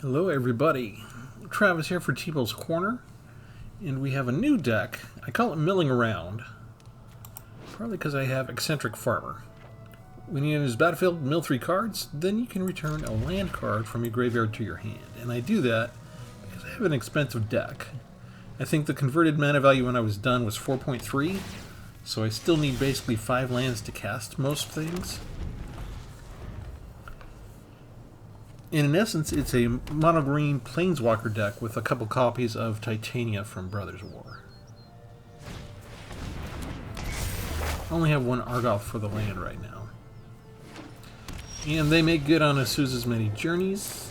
Hello everybody, Travis here for Tpull's Corner, and we have a new deck. I call it Milling Around, probably because I have Eccentric Farmer. When you use Battlefield, mill 3 cards, then you can return a land card from your graveyard to your hand. And I do that because I have an expensive deck. I think the converted mana value when I was done was 4.3, so I still need basically 5 lands to cast most things. And in essence, it's a mono-green planeswalker deck with a couple copies of Titania from Brothers War. I only have one Argoth for the land right now. And they make good on Azusa's many journeys,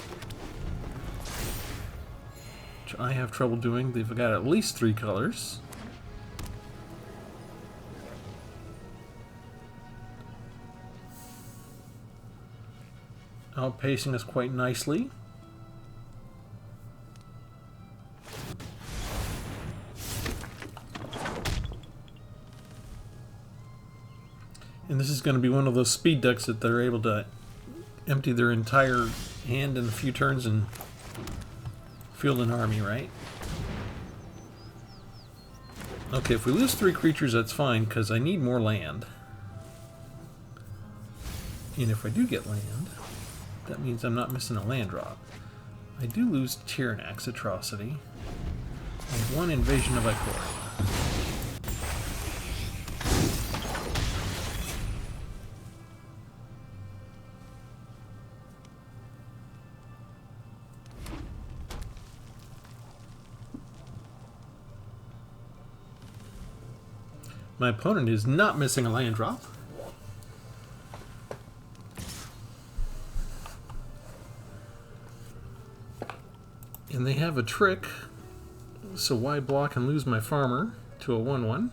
which I have trouble doing. They've got at least 3 colors. Outpacing us quite nicely. And this is going to be one of those speed decks that they're able to empty their entire hand in a few turns and field an army, right? Okay, if we lose 3 creatures, that's fine, because I need more land. And if I do get land, that means I'm not missing a land drop. I do lose Tyranax Atrocity and 1 Invasion of Ikoria. My opponent is not missing a land drop. And they have a trick, so why block and lose my farmer to a 1/1?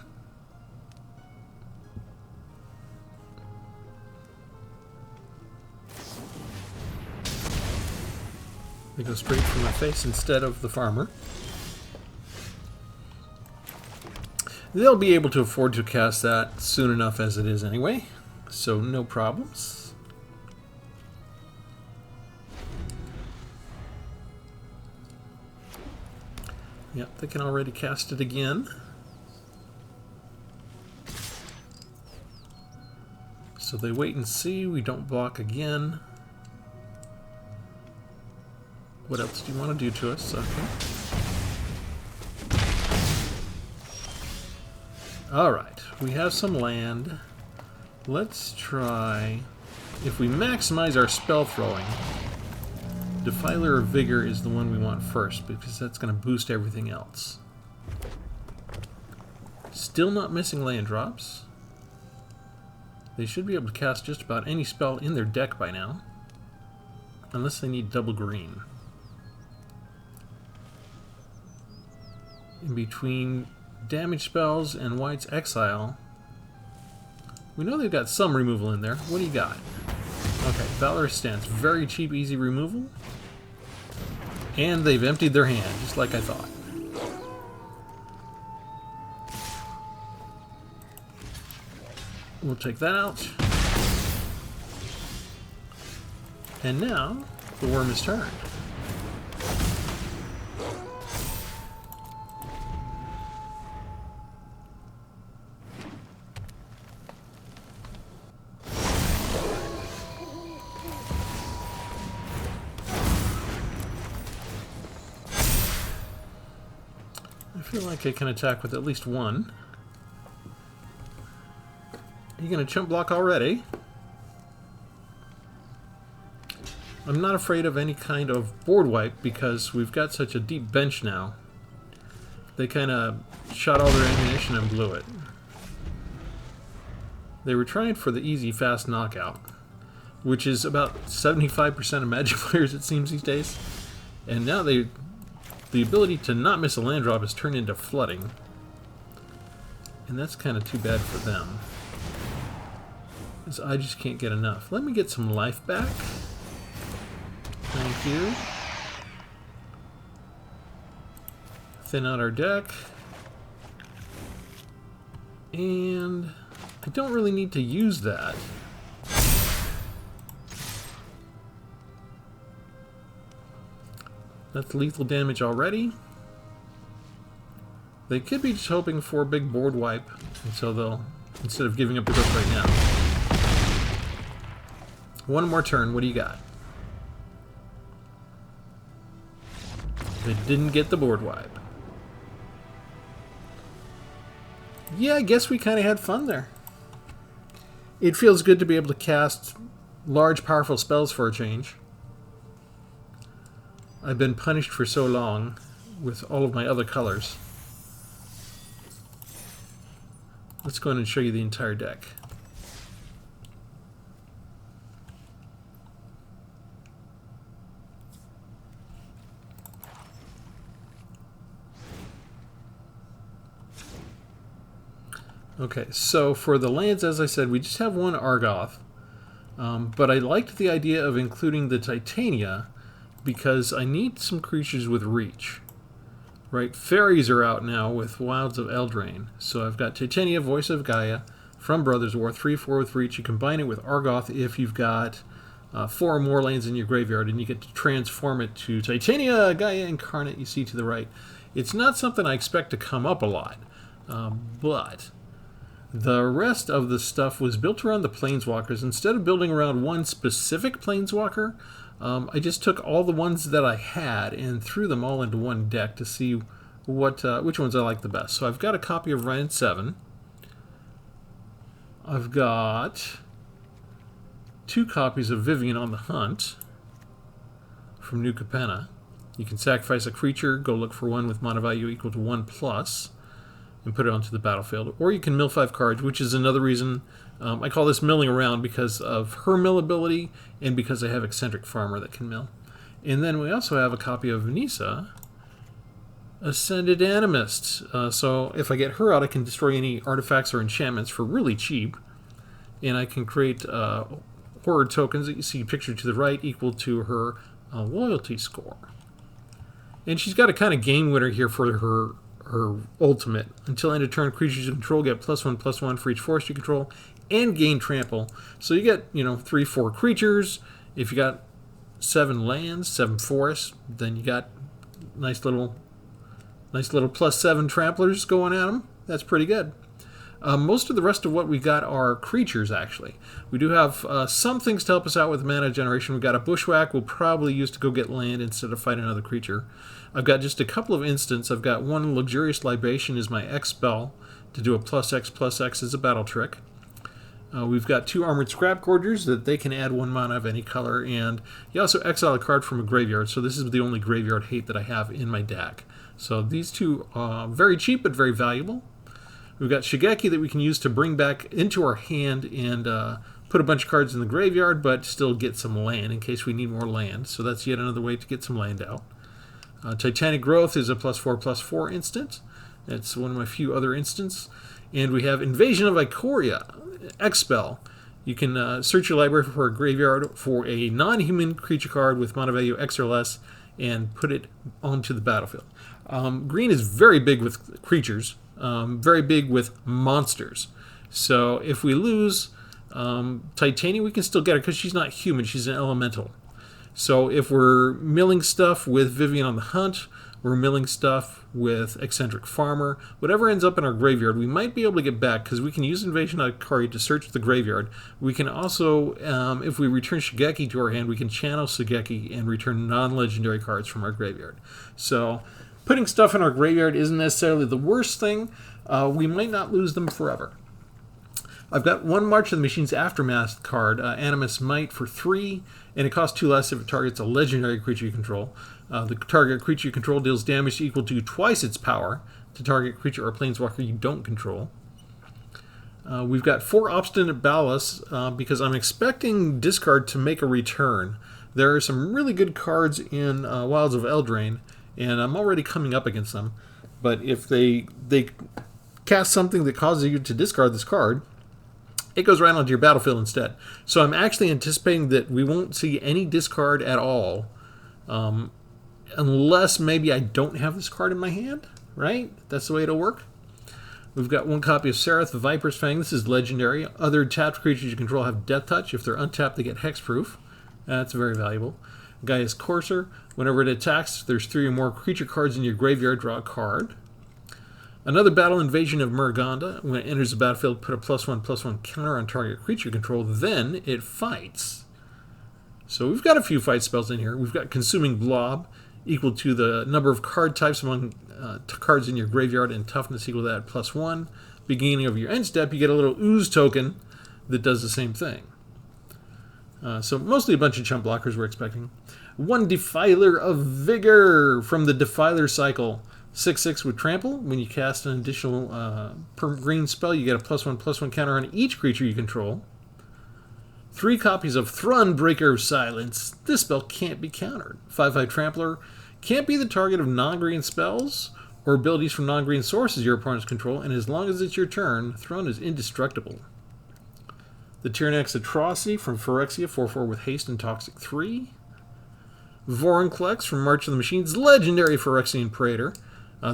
They go straight for my face instead of the farmer. They'll be able to afford to cast that soon enough as it is anyway, so no problems. Yep, they can already cast it again. So they wait and see. We don't block again. What else do you want to do to us? Okay. Alright, we have some land. Let's try... If we maximize our spell throwing, Defiler of Vigor is the one we want first, because that's going to boost everything else. Still not missing land drops. They should be able to cast just about any spell in their deck by now. Unless they need double green. In between damage spells and White's Exile, we know they've got some removal in there. What do you got? Okay, Valorous Stance. Very cheap, easy removal. And they've emptied their hand, just like I thought. We'll take that out. And now, the worm is turned. I feel like I can attack with at least 1. Are you going to chump block already? I'm not afraid of any kind of board wipe because we've got such a deep bench now. They kind of shot all their ammunition and blew it. They were trying for the easy, fast knockout, which is about 75% of Magic players, it seems, these days. And now the ability to not miss a land drop has turned into flooding. And that's kind of too bad for them. Because I just can't get enough. Let me get some life back. Thank you. Thin out our deck. And I don't really need to use that. That's lethal damage already. They could be just hoping for a big board wipe, and so they'll, instead of giving up the growth right now. One more turn, what do you got? They didn't get the board wipe. Yeah, I guess we kind of had fun there. It feels good to be able to cast large, powerful spells for a change. I've been punished for so long with all of my other colors. Let's go ahead and show you the entire deck. Okay, so for the lands, as I said, we just have one Argoth. But I liked the idea of including the Titania because I need some creatures with reach. Right, fairies are out now with Wilds of Eldraine. So I've got Titania, Voice of Gaia, from Brothers War, 3/4 with reach. You combine it with Argoth if you've got 4 or more lands in your graveyard, and you get to transform it to Titania, Gaia Incarnate, you see to the right. It's not something I expect to come up a lot, but the rest of the stuff was built around the planeswalkers. Instead of building around one specific planeswalker, I just took all the ones that I had and threw them all into one deck to see which ones I like the best. So I've got a copy of Ryan 7. I've got 2 copies of Vivian on the Hunt from New Capenna. You can sacrifice a creature, go look for one with mana value equal to 1+, and put it onto the battlefield. Or you can mill 5 cards, which is another reason I call this milling around, because of her mill ability and because I have Eccentric Farmer that can mill. And then we also have a copy of Nissa, Ascended Animist. So if I get her out, I can destroy any artifacts or enchantments for really cheap. And I can create horror tokens that you see pictured to the right equal to her loyalty score. And she's got a kind of game winner here for her ultimate. Until end of turn, creatures you control get +1/+1 for each forest you control and gain trample. So you get, 3, 4 creatures. If you got 7 lands, 7 forests, then you got nice little +7 tramplers going at them. That's pretty good. Most of the rest of what we got are creatures, actually. We do have some things to help us out with mana generation. We've got a Bushwhack we'll probably use to go get land instead of fight another creature. I've got just a couple of instants. I've got one Luxurious Libation is my X spell to do a +X/+X as a battle trick. We've got 2 Armored Scrap Gorgers that they can add 1 mana of any color, and you also exile a card from a graveyard, so this is the only graveyard hate that I have in my deck. So these 2 are very cheap but very valuable. We've got Shigeki that we can use to bring back into our hand and put a bunch of cards in the graveyard, but still get some land in case we need more land. So that's yet another way to get some land out. Titanic Growth is a +4/+4 instant. That's one of my few other instants. And we have Invasion of Ikoria, X-Spell. You can search your library for a graveyard for a non-human creature card with mana value X or less and put it onto the battlefield. Green is very big with creatures, very big with monsters. So if we lose Titania, we can still get her because she's not human, she's an elemental. So if we're milling stuff with Vivian on the Hunt, we're milling stuff with Eccentric Farmer, whatever ends up in our graveyard, we might be able to get back because we can use Invasion of Ikoria to search the graveyard. We can also, if we return Shigeki to our hand, we can channel Shigeki and return non-legendary cards from our graveyard. So putting stuff in our graveyard isn't necessarily the worst thing. We might not lose them forever. I've got 1 March of the Machine's Aftermath card, Animus Might, for 3, and it costs 2 less if it targets a legendary creature you control. The target creature you control deals damage equal to twice its power to target creature or planeswalker you don't control. We've got 4 Obstinate Ballast because I'm expecting discard to make a return. There are some really good cards in Wilds of Eldraine, and I'm already coming up against them. But if they cast something that causes you to discard this card, it goes right onto your battlefield instead. So I'm actually anticipating that we won't see any discard at all, unless maybe I don't have this card in my hand, right? That's the way it'll work. We've got 1 copy of Seraph, the Viper's Fang. This is legendary. Other tapped creatures you control have Death Touch. If they're untapped, they get Hexproof. That's very valuable. Gaia's Courser. Whenever it attacks, there's 3 or more creature cards in your graveyard, draw a card. Another Battle Invasion of Murganda. When it enters the battlefield, put a +1/+1 counter on target creature control, then it fights. So we've got a few fight spells in here. We've got Consuming Blob, equal to the number of card types among cards in your graveyard, and toughness equal to that +1. Beginning of your end step, you get a little ooze token that does the same thing. So mostly a bunch of chump blockers we're expecting. 1 Defiler of Vigor from the Defiler cycle. 6/6 with Trample. When you cast an additional green spell, you get a +1/+1 counter on each creature you control. 3 copies of Thrun, Breaker of Silence. This spell can't be countered. 5/5 Trampler. Can't be the target of non-green spells or abilities from non-green sources your opponents control, and as long as it's your turn, Thrun is indestructible. The Tyrannex Atrocity from Phyrexia, 4/4 with Haste and Toxic 3. Vorinclex from March of the Machines, legendary Phyrexian Praetor.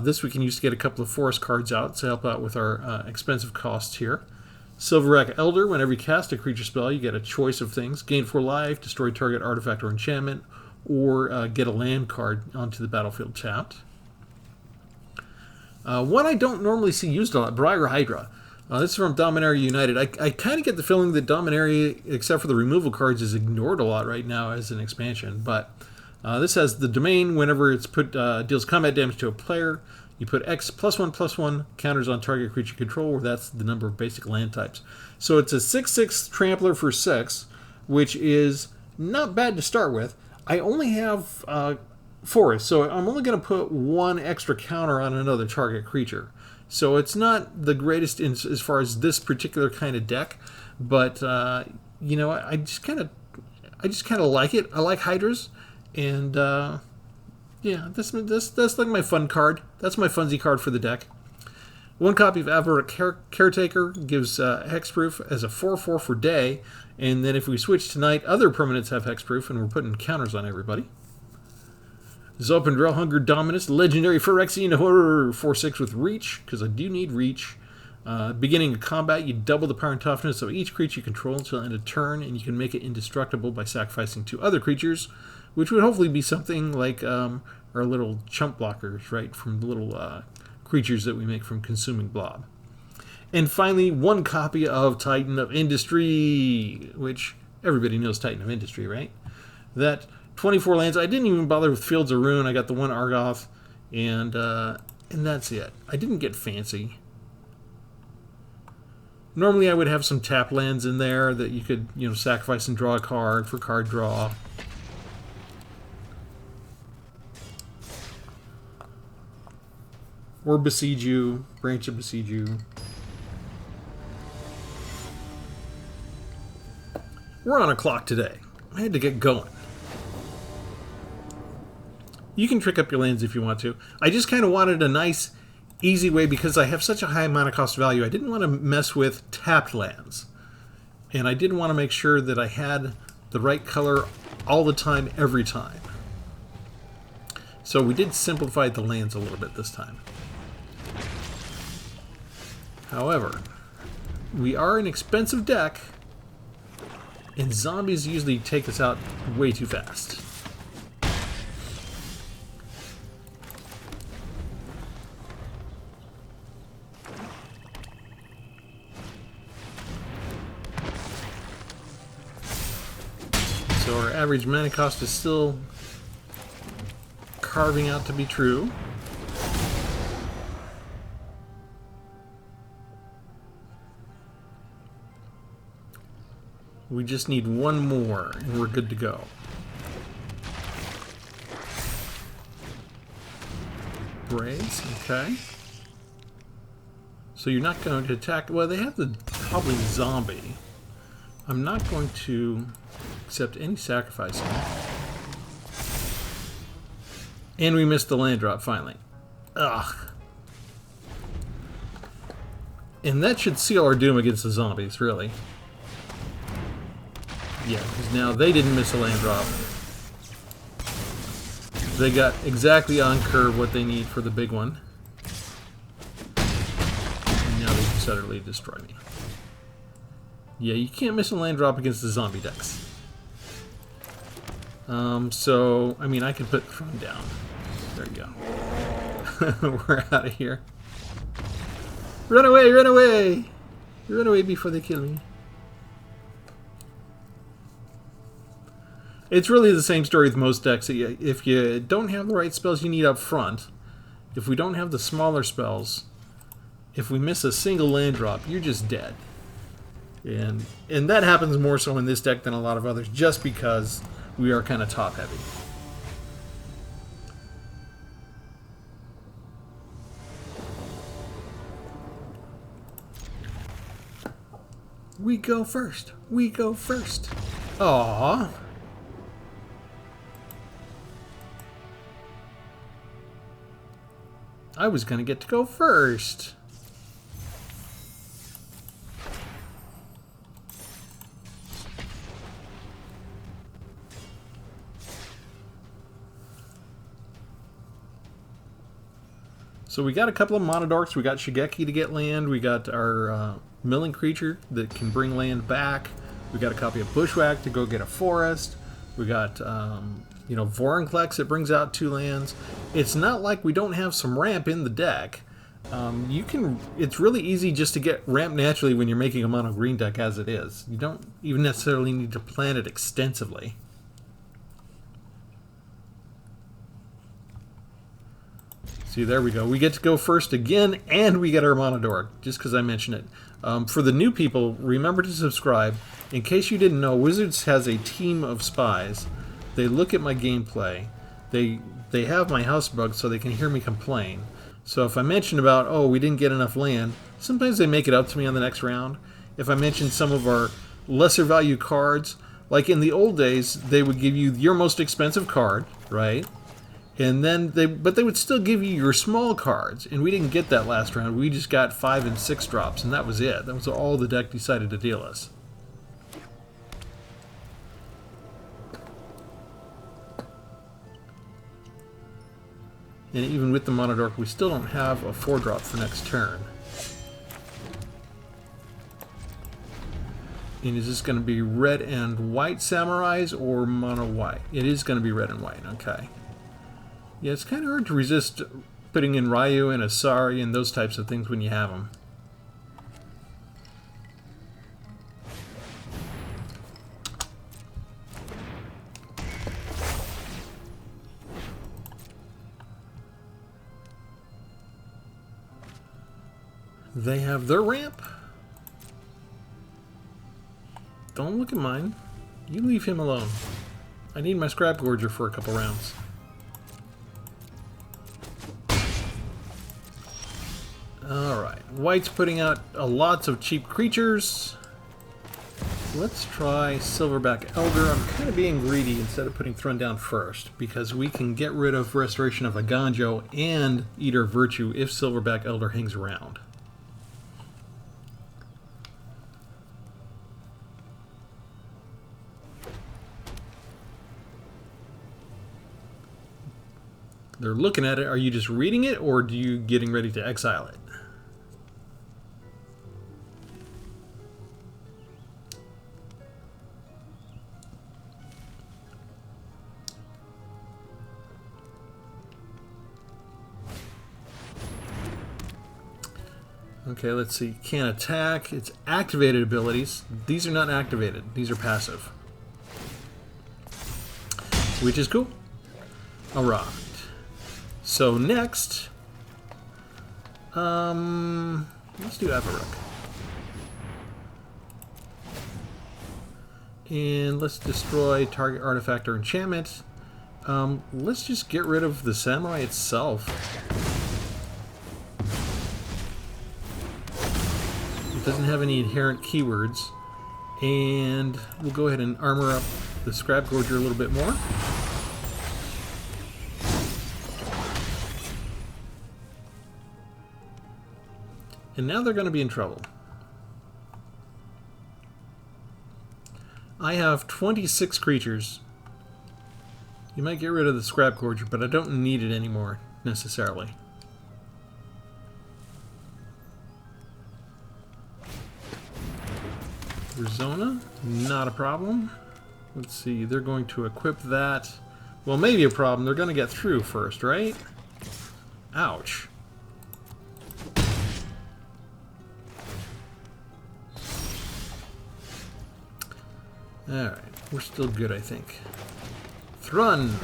This we can use to get a couple of forest cards out to help out with our expensive costs here. Silverac Elder, whenever you cast a creature spell, you get a choice of things. Gain 4 life, destroy target artifact or enchantment, or get a land card onto the battlefield tapped. One I don't normally see used a lot, Briar Hydra. This is from Dominaria United. I kind of get the feeling that Dominaria, except for the removal cards, is ignored a lot right now as an expansion. But this has the domain. Whenever it's put deals combat damage to a player, you put X +1/+1 counters on target creature control, where that's the number of basic land types. So it's a 6/6 Trampler for 6, which is not bad to start with. I only have forest, so I'm only going to put 1 extra counter on another target creature. So it's not the greatest as far as this particular kind of deck, but you know, I just kind of like it. I like Hydras, and yeah, that's like my fun card. That's my funsy card for the deck. 1 copy of Aberrant Caretaker gives hexproof as a 4/4 for day, and then if we switch tonight, other permanents have hexproof, and we're putting counters on everybody. Zopandrel Hunger Dominus, legendary Phyrexian Horror, 4/6 with Reach, because I do need Reach. Beginning of combat, you double the power and toughness of each creature you control until end of turn, and you can make it indestructible by sacrificing 2 other creatures, which would hopefully be something like our little chump blockers, right, from the little creatures that we make from Consuming Blob. And finally, 1 copy of Titan of Industry, which everybody knows Titan of Industry, right? That 24 lands. I didn't even bother with Fields of Ruin. I got the 1 Argoth, and that's it. I didn't get fancy. Normally I would have some tap lands in there that you could, you know, sacrifice and draw a card for card draw. Or Besiege You, Branch of Besiege You. We're on a clock today. I had to get going. You can trick up your lands if you want to. I just kind of wanted a nice, easy way because I have such a high mana cost value. I didn't want to mess with tapped lands. And I did want to make sure that I had the right color all the time, every time. So we did simplify the lands a little bit this time. However, we are an expensive deck, and zombies usually take us out way too fast. So our average mana cost is still carving out to be true. We just need 1 more, and we're good to go. Braids, okay. So you're not going to attack... Well, they have the Hobbling Zombie. I'm not going to accept any sacrificing. And we missed the land drop, finally. Ugh. And that should seal our doom against the zombies, really. Yeah, because now they didn't miss a land drop. They got exactly on curve what they need for the big one. And now they just utterly destroy me. Yeah, you can't miss a land drop against the zombie decks. So, I mean, I can put Throne down. There you go. We're out of here. Run away, run away! Run away before they kill me. It's really the same story with most decks. If you don't have the right spells you need up front, if we don't have the smaller spells, if we miss a single land drop, you're just dead. And that happens more so in this deck than a lot of others, just because we are kind of top heavy. We go first. We go first. Aww. I was gonna get to go first. So we got a couple of Monodorks. We got Shigeki to get land. We got our milling creature that can bring land back. We got a copy of Bushwhack to go get a forest. We got you know, Vorinclex that brings out 2 lands. It's not like we don't have some ramp in the deck. It's really easy just to get ramp naturally when you're making a mono green deck as it is. You don't even necessarily need to plan it extensively. See, there we go. We get to go first again, and we get our Monodork, just because I mentioned it. For the new people, remember to subscribe. In case you didn't know, Wizards has a team of spies. They look at my gameplay. They have my house bugged so they can hear me complain. So if I mention about, oh, we didn't get enough land, sometimes they make it up to me on the next round. If I mention some of our lesser value cards, like in the old days, they would give you your most expensive card, right? And then they would still give you your small cards, and we didn't get that last round. We just got 5 and 6 drops, and that was it. That was all the deck decided to deal us. And even with the Monodork, we still don't have a 4-drop for next turn. And is this going to be red and white Samurais or mono white? It is going to be red and white, okay. Yeah, it's kind of hard to resist putting in Ryu and Asari and those types of things when you have them. They have their ramp. Don't look at mine. You leave him alone. I need my Scrap Gorger for a couple rounds. Alright, White's putting out lots of cheap creatures. Let's try Silverback Elder. I'm kind of being greedy instead of putting Throne down first, because we can get rid of Restoration of Aganjo and Eater of Virtue if Silverback Elder hangs around. They're looking at it. Are you just reading it, or are you getting ready to exile it? Okay, let's see. Can't attack. It's activated abilities. These are not activated. These are passive. Which is cool. Alright. So next, let's do Avaruk. And let's destroy target artifact or enchantment. Let's just get rid of the Samurai itself. It doesn't have any inherent keywords. And we'll go ahead and armor up the Scrap Gorger a little bit more. And now they're going to be in trouble. I have 26 creatures. You might get rid of the Scrap Gorger, but I don't need it anymore, necessarily. Arizona, not a problem. Let's see, they're going to equip that. Well, maybe a problem. They're going to get through first, right? Ouch. Alright, we're still good, I think. Thrun!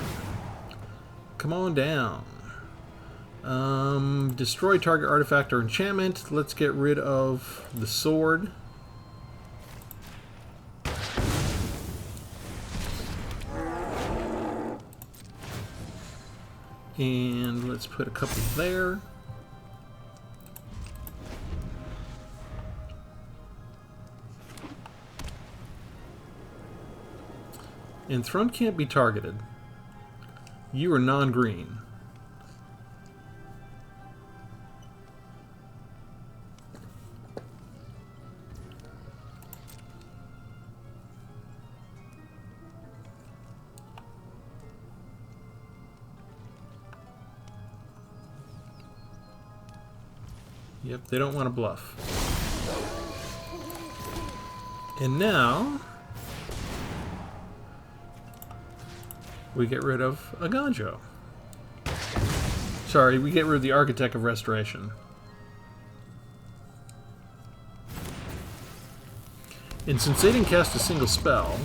Come on down. Destroy target artifact or enchantment. Let's get rid of the sword. And let's put a couple there. And Thrun can't be targeted. You are non-green. Yep, they don't want to bluff. And now we get rid of a Ganjo. Sorry, we get rid of the Architect of Restoration. And since they didn't cast a single spell,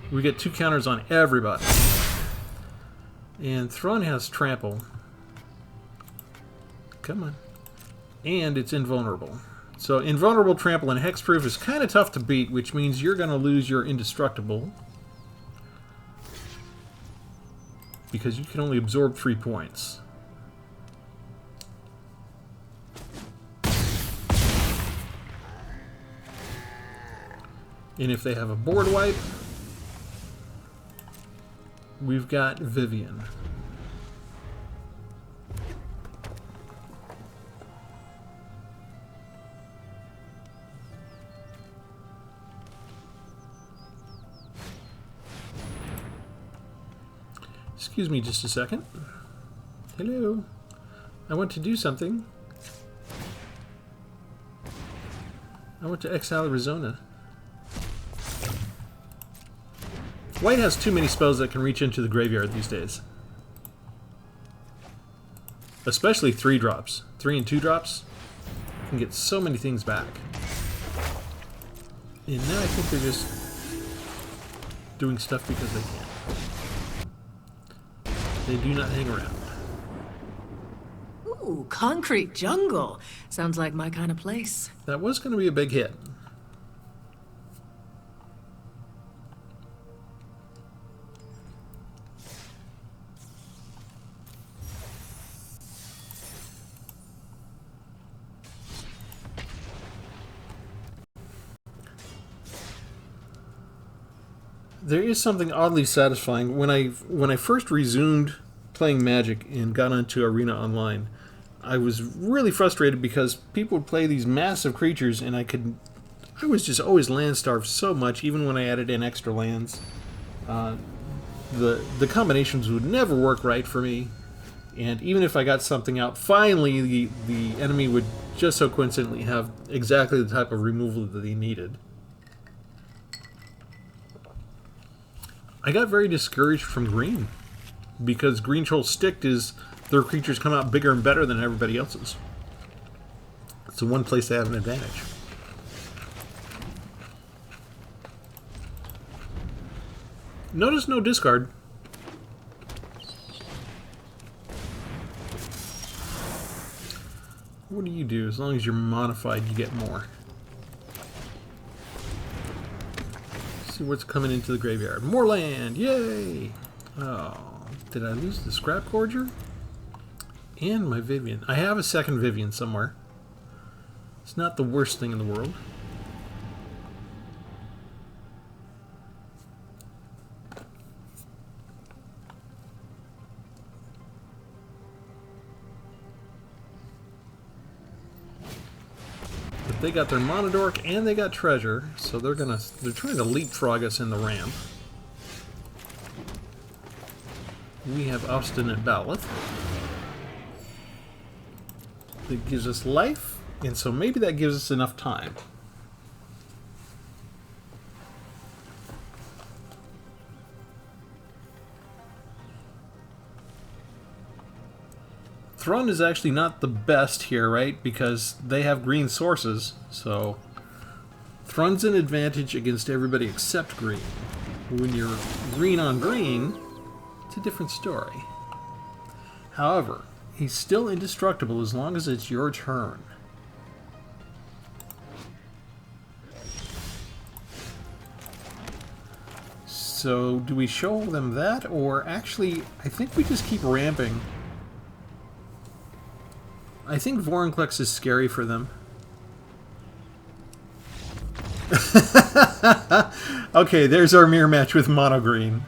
we get 2 counters on everybody. And Thrun has Trample. Come on. And it's invulnerable. So invulnerable, trample, and hexproof is kind of tough to beat, which means you're going to lose your indestructible. Because you can only absorb 3 points. And if they have a board wipe, we've got Vivian. Excuse me just a second. Hello. I want to do something. I want to exile Arizona. White has too many spells that can reach into the graveyard these days. Especially 3-drops. 3 and 2-drops can get so many things back. And now I think they're just doing stuff because they can. They do not hang around. Ooh, concrete jungle. Sounds like my kind of place. That was going to be a big hit. There is something oddly satisfying when I first resumed playing Magic and got onto Arena Online. I was really frustrated because people would play these massive creatures, and I was just always land starved so much, even when I added in extra lands. The combinations would never work right for me, and even if I got something out, finally the enemy would just so coincidentally have exactly the type of removal that they needed. I got very discouraged from green, because Green Troll's stick is their creatures come out bigger and better than everybody else's. It's the one place they have an advantage. Notice no discard. What do you do? As long as you're modified, you get more. See what's coming into the graveyard. More land! Yay! Oh, did I lose the Scrap Gorger? And my Vivian. I have a second Vivian somewhere. It's not the worst thing in the world. But they got their Monodork and they got treasure, so they're trying to leapfrog us in the ramp. We have Obstinate Ballot. That gives us life, and so maybe that gives us enough time. Thrun is actually not the best here, right? Because they have green sources, so Thrun's an advantage against everybody except green. When you're green on green, it's a different story. However, he's still indestructible as long as it's your turn. So, do we show them that, or actually, I think we just keep ramping. I think Vorinclex is scary for them. Okay, there's our mirror match with mono green.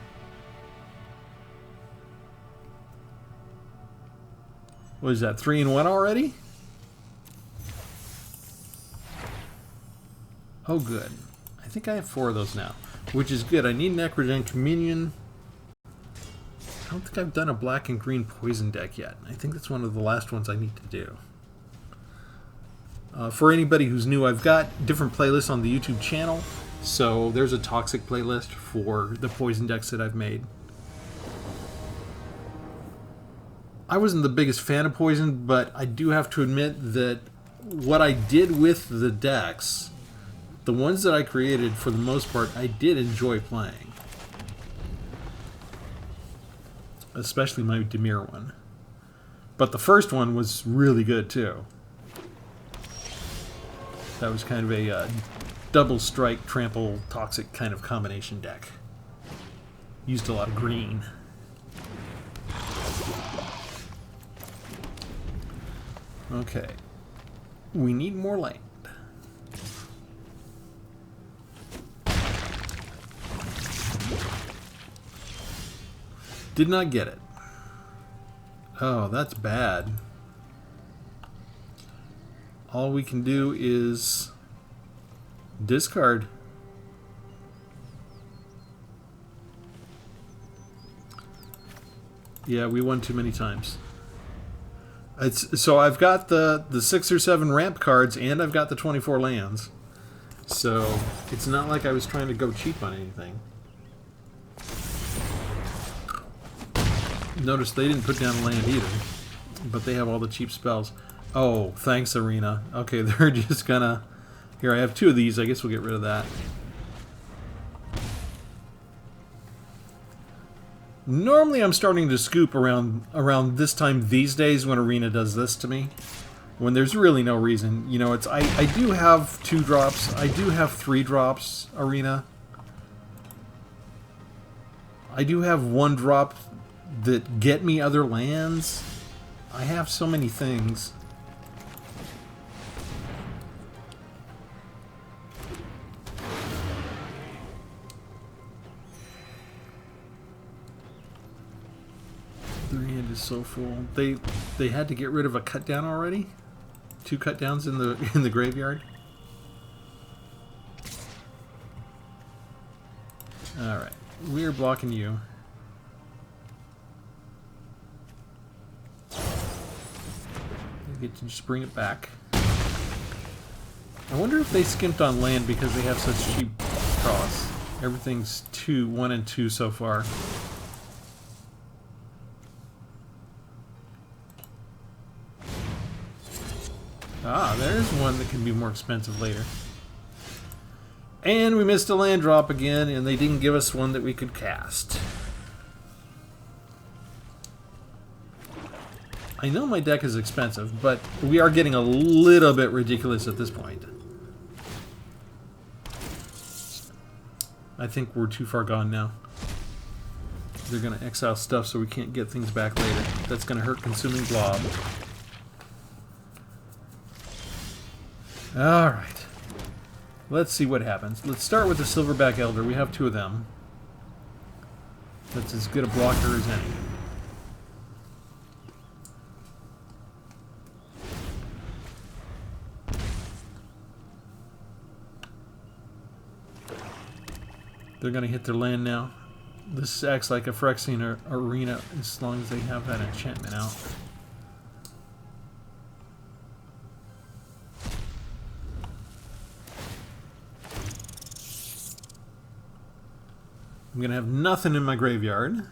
What is that, 3-in-1 already? Oh, good. I think I have 4 of those now, which is good. I need Necrogen Communion. I don't think I've done a black and green poison deck yet. I think that's one of the last ones I need to do. For anybody who's new, I've got different playlists on the YouTube channel. So there's a toxic playlist for the poison decks that I've made. I wasn't the biggest fan of poison, but I do have to admit that what I did with the decks, the ones that I created, for the most part, I did enjoy playing. Especially my Dimir one. But the first one was really good too. That was kind of a double strike, trample, toxic kind of combination deck. Used a lot of green. Okay. We need more land. Did not get it. Oh, that's bad. All we can do is discard. Yeah, we won too many times. So I've got the 6 or 7 ramp cards, and I've got the 24 lands. So it's not like I was trying to go cheap on anything. Notice they didn't put down a land either, but they have all the cheap spells. Oh, thanks, Arena. Okay, they're just gonna... Here, I have 2 of these. I guess we'll get rid of that. Normally I'm starting to scoop around this time these days when Arena does this to me. When there's really no reason. You know, it's I do have 2 drops. I do have 3 drops, Arena. I do have 1 drop that get me other lands. I have so many things. Their hand is so full. They had to get rid of a cut down already? 2 cut downs in the graveyard? Alright. We're blocking you. I get to just bring it back. I wonder if they skimped on land because they have such cheap costs. Everything's 1 and 2 so far. Ah, there's one that can be more expensive later. And we missed a land drop again, and they didn't give us one that we could cast. I know my deck is expensive, but we are getting a little bit ridiculous at this point. I think we're too far gone now. They're going to exile stuff so we can't get things back later. That's going to hurt Consuming Blob. Alright. Let's see what happens. Let's start with the Silverback Elder. We have 2 of them. That's as good a blocker as any. They're going to hit their land now. This acts like a Phyrexian Arena as long as they have that enchantment out. I'm going to have nothing in my graveyard.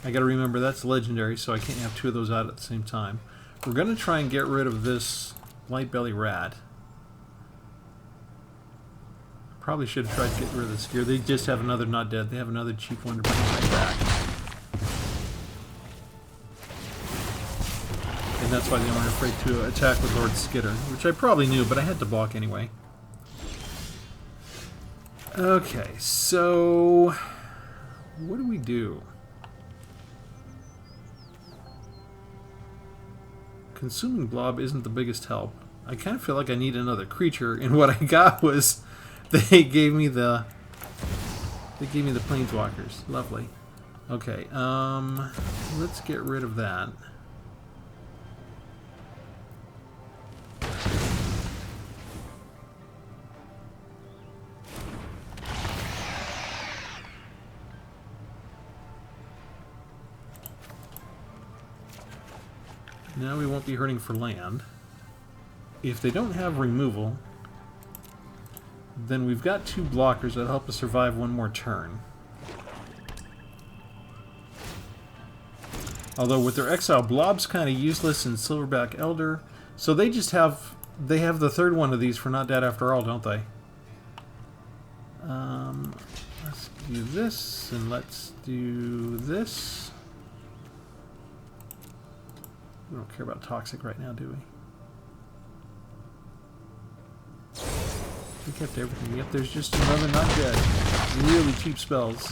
I gotta remember that's legendary, so I can't have two of those out at the same time. We're gonna try and get rid of this light belly rat. Probably should have tried to get rid of this gear. They just have another not dead. They have another cheap one to bring right back. And that's why they weren't afraid to attack with Lord Skitter, which I probably knew, but I had to block anyway. Okay, so what do we do? Consuming Blob isn't the biggest help. I kind of feel like I need another creature, and what I got was they gave me the planeswalkers. Lovely. Okay, let's get rid of that. Now we won't be hurting for land. If they don't have removal, then we've got two blockers that help us survive one more turn. Although with their exile, Blob's kind of useless in Silverback Elder, so they just have the third one of these for not dead after all, don't they? Let's do this, and let's do this. We don't care about Toxic right now, do we? We kept everything. Yep, there's just another not dead. Really cheap spells.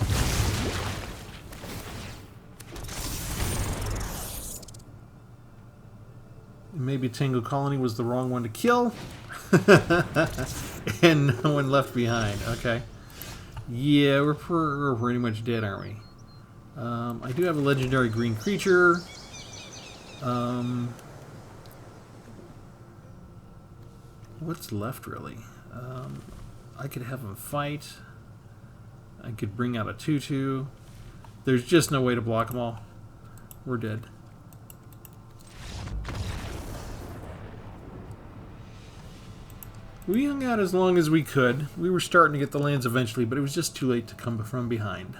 Maybe Tango Colony was the wrong one to kill. And no one left behind. Okay. Yeah, we're pretty much dead, aren't we? I do have a legendary green creature. What's left, really? I could have him fight. I could bring out a 2/2. There's just no way to block them all. We're dead. We hung out as long as we could. We were starting to get the lands eventually, but it was just too late to come from behind.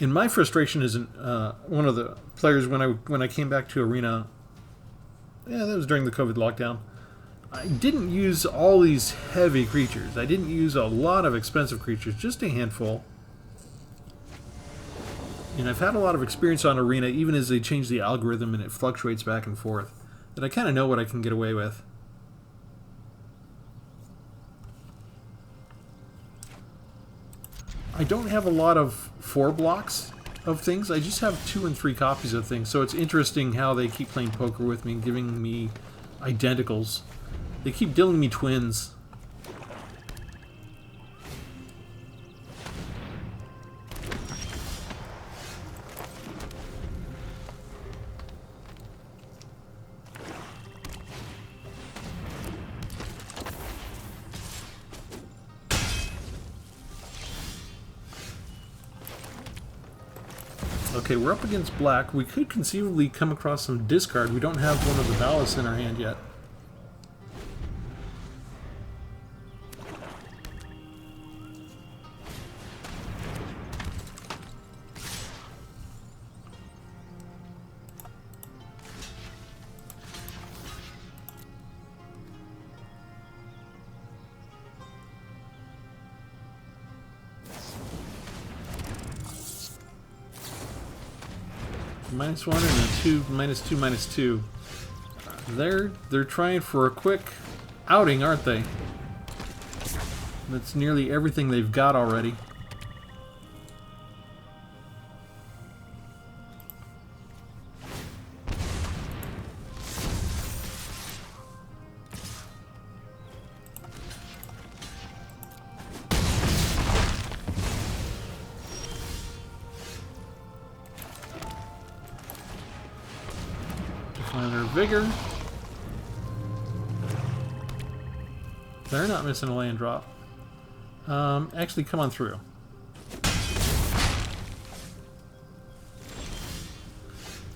And my frustration is one of the players when I came back to Arena. Yeah, that was during the COVID lockdown. I didn't use all these heavy creatures. I didn't use a lot of expensive creatures, just a handful. And I've had a lot of experience on Arena, even as they change the algorithm and it fluctuates back and forth, that I kind of know what I can get away with. I don't have a lot of 4 blocks of things. I just have 2 and 3 copies of things. So it's interesting how they keep playing poker with me and giving me identicals. They keep dealing me twins. Okay, we're up against black. We could conceivably come across some discard. We don't have one of the ballasts in our hand yet. -1 and a 2, -2, -2. They're trying for a quick outing, aren't they? That's nearly everything they've got already. Vigor. They're not missing a land drop. Actually, come on through.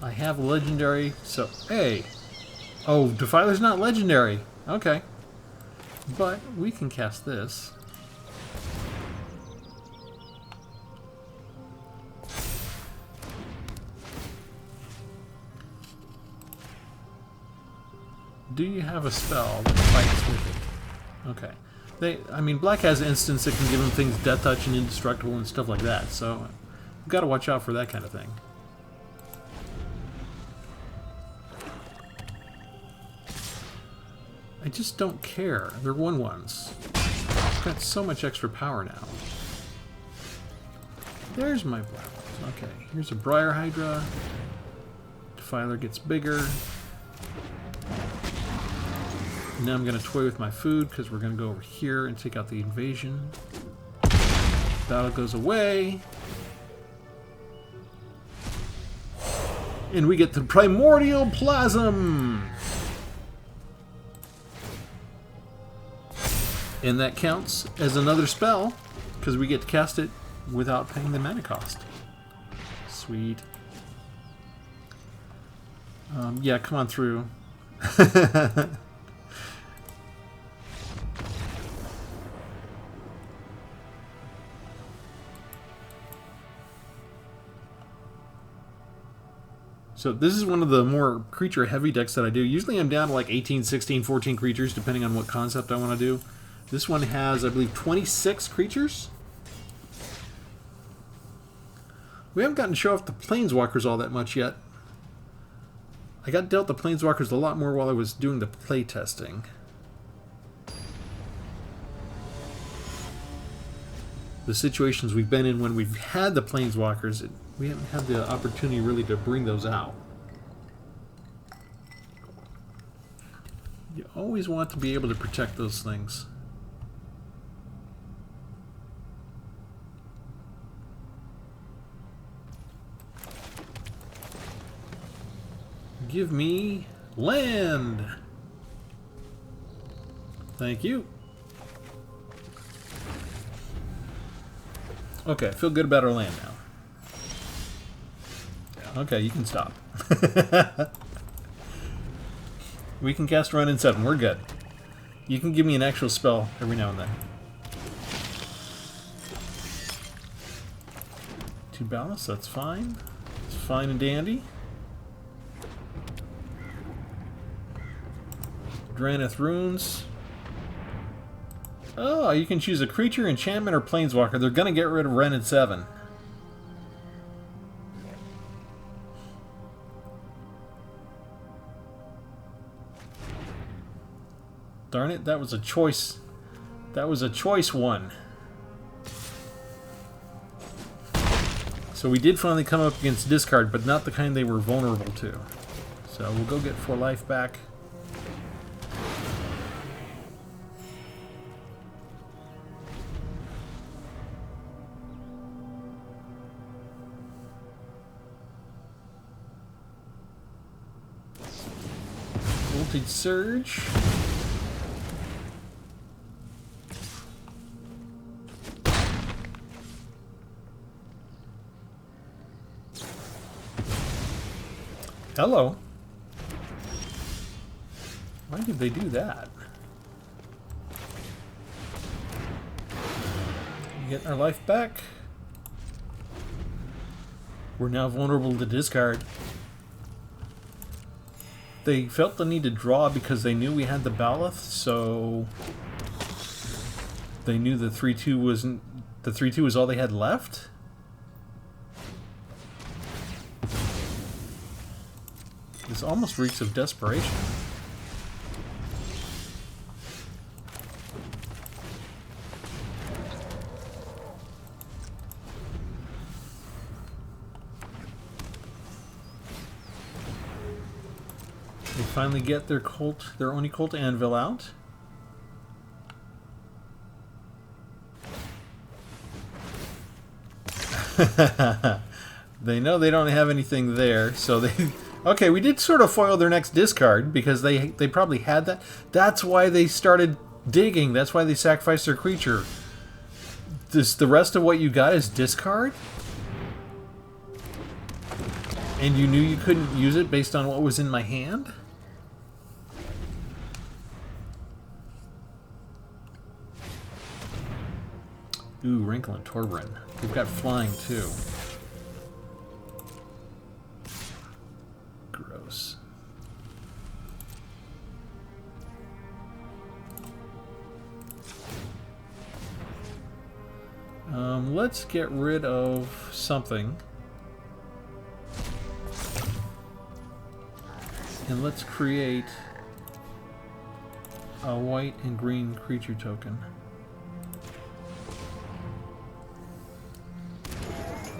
I have legendary, so hey. Oh, Defiler's not legendary. Okay. But we can cast this. Do you have a spell that fights with it? Okay. I mean, black has instants that can give them things death touch and indestructible and stuff like that, so we've got to watch out for that kind of thing. I just don't care. They're 1/1s. I've got so much extra power now. There's my black ones. Okay, here's a Briar Hydra. Defiler gets bigger. Now I'm going to toy with my food because we're going to go over here and take out the invasion. Battle goes away. And we get the Primordial Plasm! And that counts as another spell because we get to cast it without paying the mana cost. Sweet. Yeah, come on through. So this is one of the more creature-heavy decks that I do. Usually I'm down to like 18, 16, 14 creatures, depending on what concept I want to do. This one has, I believe, 26 creatures. We haven't gotten to show off the planeswalkers all that much yet. I got dealt the planeswalkers a lot more while I was doing the play testing. The situations we've been in when we've had the planeswalkers, we haven't had the opportunity really to bring those out. You always want to be able to protect those things. Give me land. Thank you. Okay, I feel good about our land now. Okay, you can stop. We can cast Run in 7. We're good. You can give me an actual spell every now and then. 2 ballast, that's fine. It's fine and dandy. Draneth Runes. Oh, you can choose a creature, enchantment, or planeswalker. They're going to get rid of Ren at 7. Darn it, that was a choice. That was a choice one. So we did finally come up against discard, but not the kind they were vulnerable to. So we'll go get 4 life back. Voltage Surge. Hello. Why did they do that? Get our life back. We're now vulnerable to discard. They felt the need to draw because they knew we had the Baloth, so they knew the 3/2 wasn't. The 3/2 was all they had left. This almost reeks of desperation. They finally get their Oni Cult Anvil out. They know they don't have anything there, so they... Okay, we did sort of foil their next discard, because they probably had that. That's why they started digging. That's why they sacrificed their creature. The rest of what you got is discard? And you knew you couldn't use it based on what was in my hand? Ooh, Wrinkle and Torbran. We've got flying too. Gross. Let's get rid of something. And let's create a white and green creature token.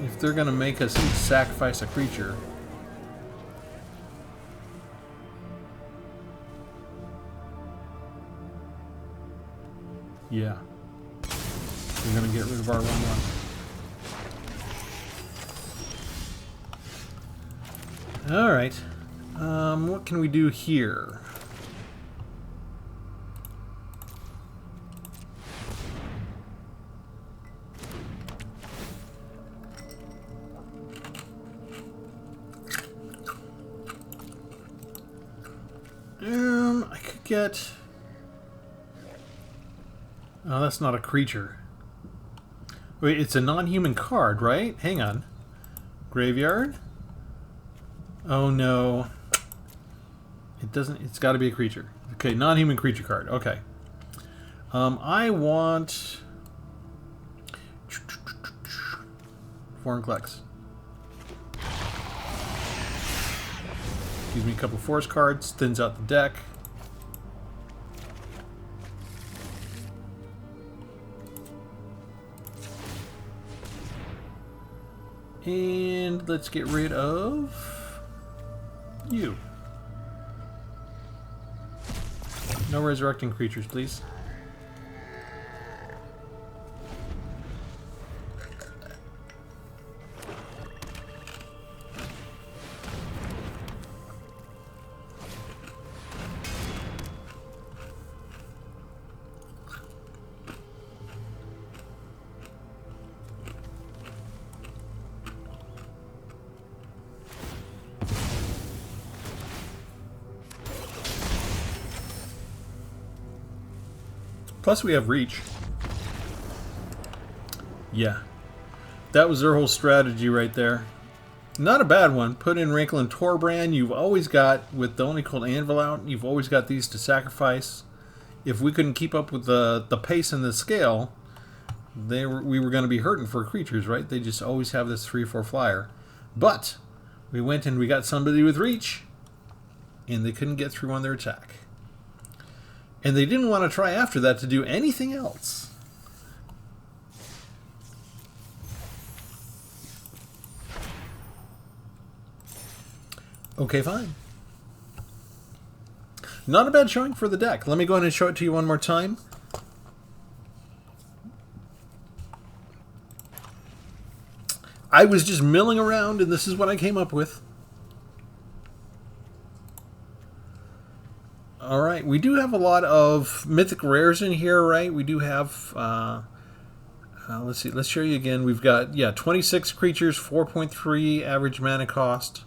If they're going to make us each sacrifice a creature, yeah, we're going to get rid of our 1/1. All right. What can we do here? I could get... Oh, that's not a creature. Wait, it's a non-human card, right? Hang on. Graveyard? Oh no. It doesn't... It's got to be a creature. Okay, non-human creature card. Okay. I want... Vorinclex. Gives me a couple force cards, thins out the deck. And let's get rid of you. No resurrecting creatures, please. Plus we have reach. Yeah. That was their whole strategy right there. Not a bad one. Put in Wrinkle and Torbran. You've always got, with the only called Anvil out, you've always got these to sacrifice. If we couldn't keep up with the pace and the scale, we were going to be hurting for creatures, right? They just always have this 3/4 flyer. But we went and we got somebody with reach, and they couldn't get through on their attack. And they didn't want to try after that to do anything else. Okay, fine. Not a bad showing for the deck. Let me go ahead and show it to you one more time. I was just milling around, and this is what I came up with. All right, we do have a lot of mythic rares in here, right? We do have, let's see, let's show you again. We've got, 26 creatures, 4.3 average mana cost.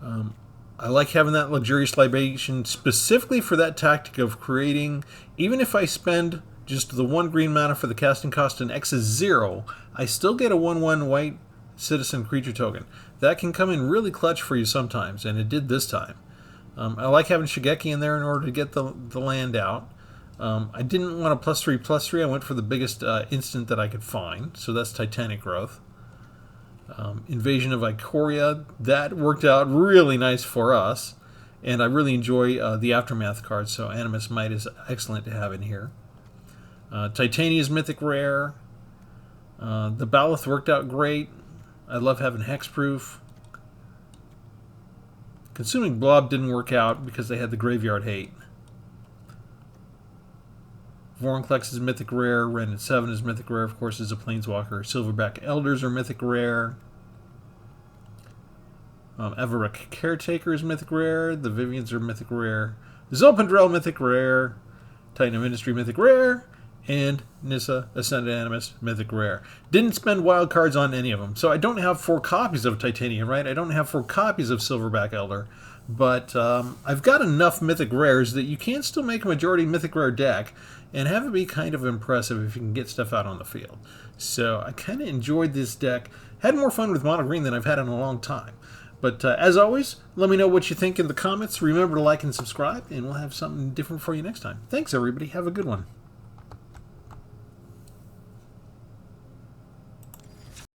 I like having that luxurious libation specifically for that tactic of creating, even if I spend just the 1 green mana for the casting cost and X is 0, I still get a 1/1 white citizen creature token. That can come in really clutch for you sometimes, and it did this time. I like having Shigeki in there in order to get the land out. I didn't want a +3/+3. I went for the biggest instant that I could find, so that's Titanic Growth. Invasion of Ikoria, that worked out really nice for us, and I really enjoy the Aftermath card, so Animus Might is excellent to have in here. Titania's mythic rare. The Baloth worked out great. I love having Hexproof. Consuming Blob didn't work out because they had the Graveyard Hate. Vorinclex is mythic rare. Ren at 7 is mythic rare, of course, is a Planeswalker. Silverback Elders are mythic rare. Everek Caretaker is mythic rare. The Vivians are mythic rare. Zolpendrel mythic rare. Titan of Industry mythic rare. and Nissa, Ascended Animus, Mythic Rare. Didn't spend wild cards on any of them, so I don't have 4 copies of Titanium, right? I don't have 4 copies of Silverback Elder, but I've got enough Mythic Rares that you can still make a majority Mythic Rare deck and have it be kind of impressive if you can get stuff out on the field. So I kind of enjoyed this deck. Had more fun with Mono Green than I've had in a long time. But as always, let me know what you think in the comments. Remember to like and subscribe, and we'll have something different for you next time. Thanks, everybody. Have a good one.